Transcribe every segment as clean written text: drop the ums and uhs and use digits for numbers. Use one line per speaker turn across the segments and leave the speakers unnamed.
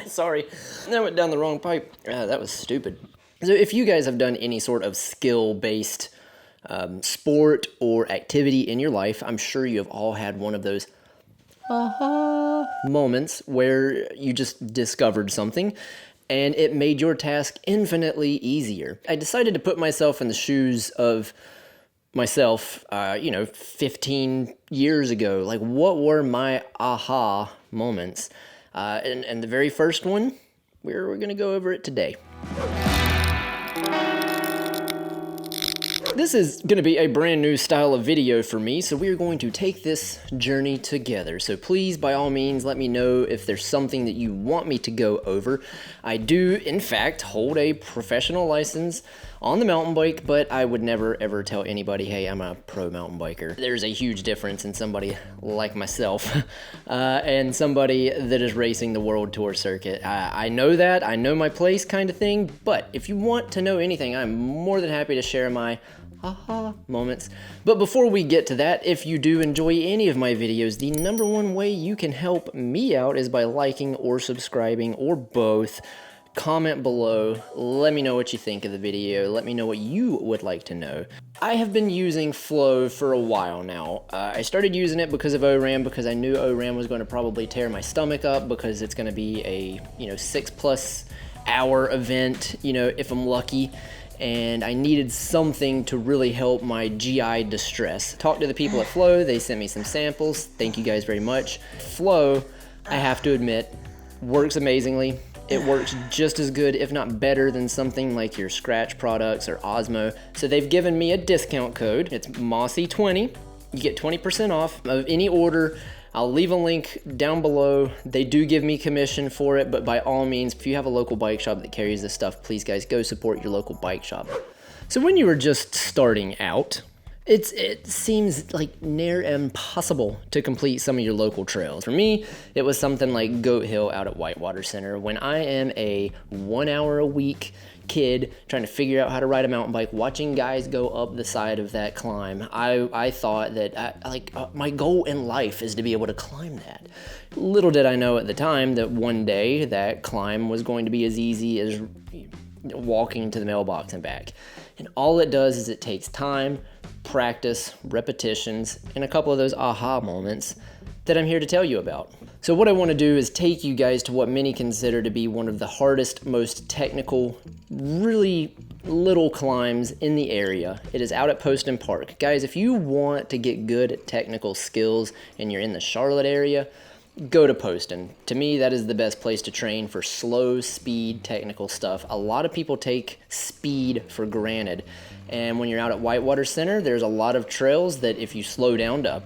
Sorry, that went down the wrong pipe. That was stupid. So if you guys have done any sort of skill-based sport or activity in your life, I'm sure you have all had one of those aha moments where you just discovered something and it made your task infinitely easier. I decided to put myself in the shoes of myself, 15 years ago. Like, what were my aha moments? And the very first one, we're going to go over it today. This is going to be a brand new style of video for me, so we're going to take this journey together. So please, by all means, let me know if there's something that you want me to go over. I do, in fact, hold a professional license on the mountain bike, but I would never ever tell anybody, hey, I'm a pro mountain biker. There's a huge difference in somebody like myself and somebody that is racing the World Tour circuit. I know that, I know my place kind of thing, but if you want to know anything, I'm more than happy to share my aha moments. But before we get to that, if you do enjoy any of my videos, the number one way you can help me out is by liking or subscribing or both. Comment below, let me know what you think of the video, let me know what you would like to know. I have been using Flow for a while now. I started using it because of ORAM, because I knew ORAM was going to probably tear my stomach up, because it's going to be a 6+ hour event, if I'm lucky. And I needed something to really help my GI distress. Talked to the people at Flow, they sent me some samples. Thank you guys very much. Flow, I have to admit, works amazingly. It works just as good, if not better, than something like your Scratch products or Osmo. So they've given me a discount code. It's Mossie20. You get 20% off of any order. I'll leave a link down below. They do give me commission for it, but by all means, if you have a local bike shop that carries this stuff, please guys, go support your local bike shop. So when you were just starting out, it seems like near impossible to complete some of your local trails. For me, it was something like Goat Hill out at Whitewater Center. When I am a 1 hour a week kid trying to figure out how to ride a mountain bike, watching guys go up the side of that climb, I thought that my goal in life is to be able to climb that. Little did I know at the time that one day that climb was going to be as easy as walking to the mailbox and back. And all it does is it takes time, practice, repetitions, and a couple of those aha moments that I'm here to tell you about. So what I want to do is take you guys to what many consider to be one of the hardest, most technical, really little climbs in the area. It is out at Poston Park. Guys, if you want to get good at technical skills and you're in the Charlotte area, go to Poston. To me, that is the best place to train for slow speed technical stuff. A lot of people take speed for granted. And when you're out at Whitewater Center, there's a lot of trails that if you slow down to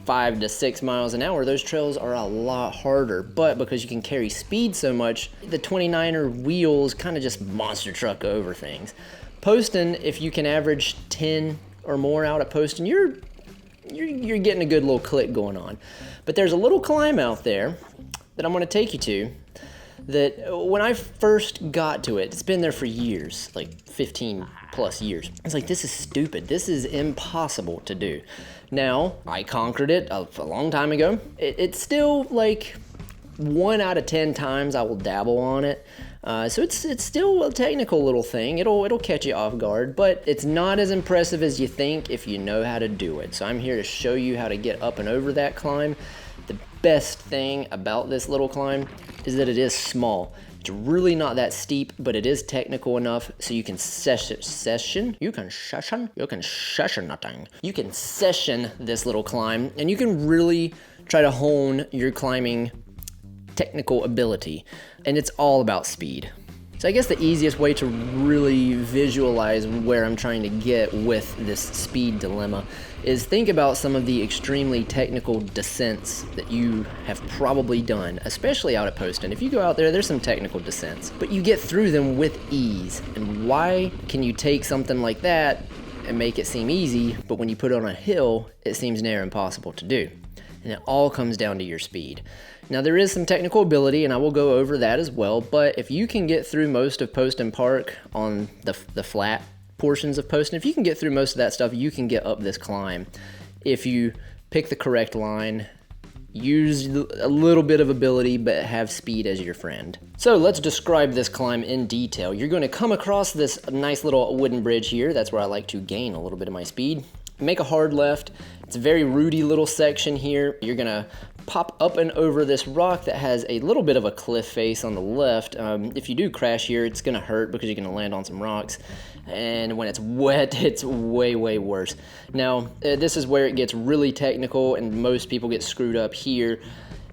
5 to 6 miles an hour, those trails are a lot harder. But because you can carry speed so much, the 29er wheels kind of just monster truck over things. Poston, if you can average 10 or more out at Poston, you're getting a good little click going on. But there's a little climb out there that I'm going to take you to that when I first got to it, it's been there for years, like 15 plus years. It's like, this is stupid. This is impossible to do. Now, I conquered it a long time ago. It's still like 1 out of 10 times I will dabble on it. So it's still a technical little thing. It'll catch you off guard, but it's not as impressive as you think if you know how to do it. So I'm here to show you how to get up and over that climb. The best thing about this little climb is that it is small. It's really not that steep, but it is technical enough so you can session this little climb, and you can really try to hone your climbing technical ability, and it's all about speed. So I guess the easiest way to really visualize where I'm trying to get with this speed dilemma is think about some of the extremely technical descents that you have probably done, especially out at Poston. If you go out there, there's some technical descents, but you get through them with ease. And why can you take something like that and make it seem easy, but when you put it on a hill, it seems near impossible to do? And it all comes down to your speed. Now there is some technical ability, and I will go over that as well, but if you can get through most of Poston Park on the flat portions of Poston, if you can get through most of that stuff, you can get up this climb. If you pick the correct line, use a little bit of ability, but have speed as your friend. So let's describe this climb in detail. You're going to come across this nice little wooden bridge here. That's where I like to gain a little bit of my speed. Make a hard left. It's a very rooty little section here. You're going to pop up and over this rock that has a little bit of a cliff face on the left. If you do crash here, it's going to hurt because you're going to land on some rocks. And when it's wet, it's way, way worse. Now, this is where it gets really technical and most people get screwed up here.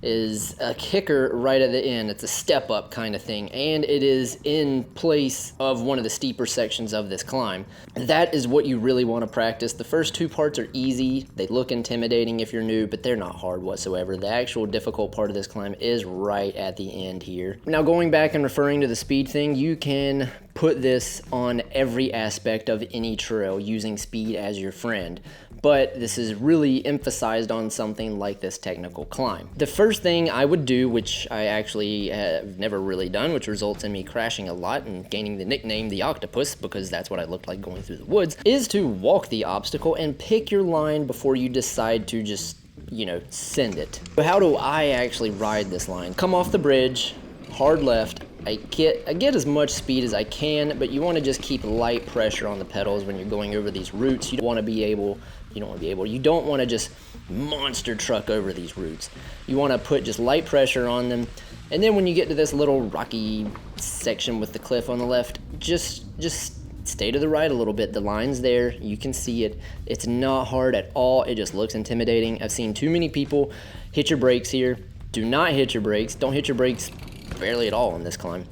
Is a kicker right at the end. It's a step up kind of thing, and it is in place of one of the steeper sections of this climb. That is what you really want to practice. The first two parts are easy. They look intimidating if you're new, but they're not hard whatsoever. The actual difficult part of this climb is right at the end here. Now, going back and referring to the speed thing, you can put this on every aspect of any trail using speed as your friend. But this is really emphasized on something like this technical climb. The first thing I would do, which I actually have never really done, which results in me crashing a lot and gaining the nickname the Octopus, because that's what I looked like going through the woods, is to walk the obstacle and pick your line before you decide to just, send it. So how do I actually ride this line? Come off the bridge, hard left. I get as much speed as I can, but you want to just keep light pressure on the pedals when you're going over these routes. You don't want to just monster truck over these routes. You want to put just light pressure on them. And then when you get to this little rocky section with the cliff on the left, just stay to the right a little bit. The line's there. You can see it. It's not hard at all. It just looks intimidating. I've seen too many people hit your brakes here. Do not hit your brakes. Don't hit your brakes barely at all on this climb.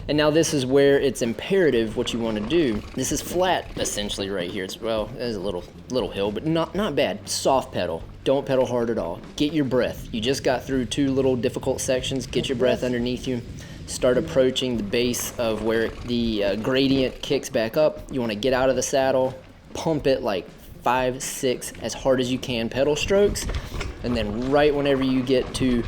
And now this is where it's imperative what you want to do. This is flat essentially right here. There's a little hill, but not bad. Soft pedal. Don't pedal hard at all. Get your breath. You just got through two little difficult sections. Get your breath underneath you. Start approaching the base of where the gradient kicks back up. You want to get out of the saddle, pump it like 5, 6 as hard as you can, pedal strokes, and then right whenever you get to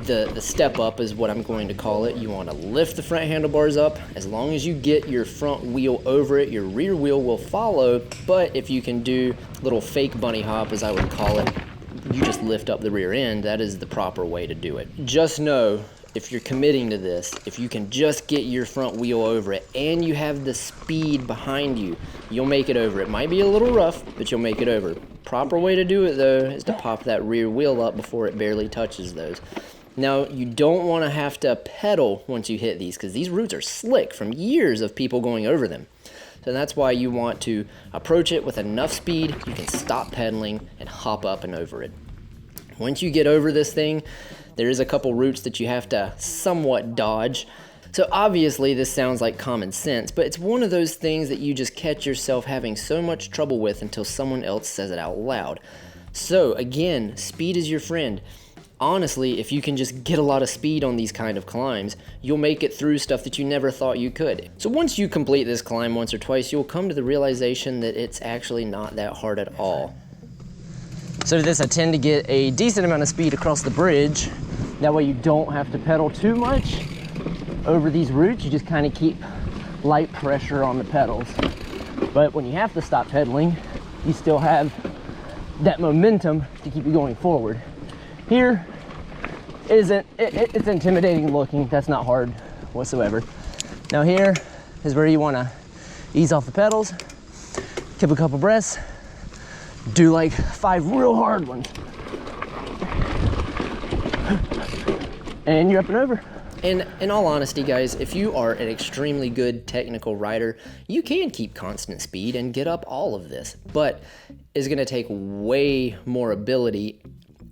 the step up is what I'm going to call it. You want to lift the front handlebars up. As long as you get your front wheel over it, your rear wheel will follow. But if you can do a little fake bunny hop, as I would call it, you just lift up the rear end. That is the proper way to do it. Just know, if you're committing to this, if you can just get your front wheel over it and you have the speed behind you, you'll make it over. It might be a little rough, but you'll make it over. Proper way to do it though is to pop that rear wheel up before it barely touches those. Now, you don't want to have to pedal once you hit these, because these routes are slick from years of people going over them. So that's why you want to approach it with enough speed you can stop pedaling and hop up and over it. Once you get over this thing, there is a couple routes that you have to somewhat dodge. So obviously this sounds like common sense, but it's one of those things that you just catch yourself having so much trouble with until someone else says it out loud. So again, speed is your friend. Honestly, if you can just get a lot of speed on these kind of climbs, you'll make it through stuff that you never thought you could. So once you complete this climb once or twice, you'll come to the realization that it's actually not that hard at all. So to this, I tend to get a decent amount of speed across the bridge. That way you don't have to pedal too much over these routes. You just kind of keep light pressure on the pedals. But when you have to stop pedaling, you still have that momentum to keep you going forward. Here, it's intimidating looking. That's not hard whatsoever. Now here is where you want to ease off the pedals, give a couple breaths, do like 5 real hard ones, and you're up and over. And in all honesty, guys, if you are an extremely good technical rider, you can keep constant speed and get up all of this, but it's going to take way more ability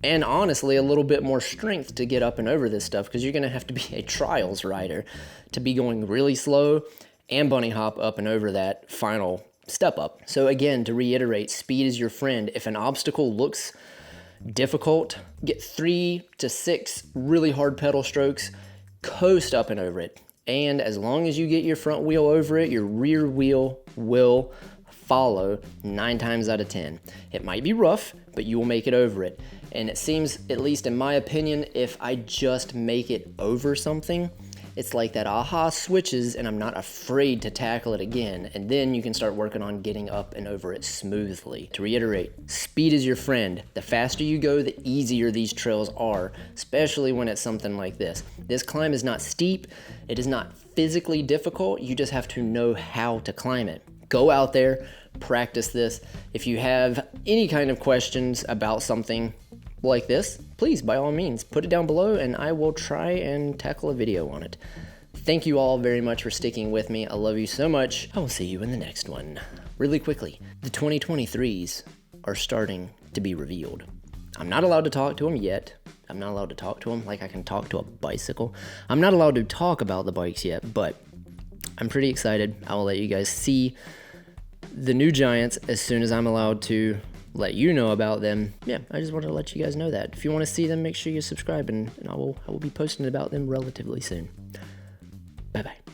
and honestly a little bit more strength to get up and over this stuff, because you're going to have to be a trials rider to be going really slow and bunny hop up and over that final step up. So again, to reiterate, speed is your friend. If an obstacle looks difficult, get 3 to 6 really hard pedal strokes, coast up and over it. And as long as you get your front wheel over it, your rear wheel will follow 9 times out of 10. It might be rough, but you will make it over it. And it seems, at least in my opinion, if I just make it over something, it's like that aha switches and I'm not afraid to tackle it again, and then you can start working on getting up and over it smoothly. To reiterate, speed is your friend. The faster you go, the easier these trails are, especially when it's something like this. This climb is not steep, it is not physically difficult, you just have to know how to climb it. Go out there, practice this. If you have any kind of questions about something like this, please, by all means, put it down below and I will try and tackle a video on it. Thank you all very much for sticking with me. I love you so much. I will see you in the next one. Really quickly, the 2023s are starting to be revealed. I'm not allowed to talk to them yet. I'm not allowed to talk to them like I can talk to a bicycle. I'm not allowed to talk about the bikes yet, but I'm pretty excited. I will let you guys see the new Giants as soon as I'm allowed to let you know about them. Yeah, I just wanted to let you guys know that. If you want to see them, make sure you subscribe, and I will be posting about them relatively soon. Bye-bye.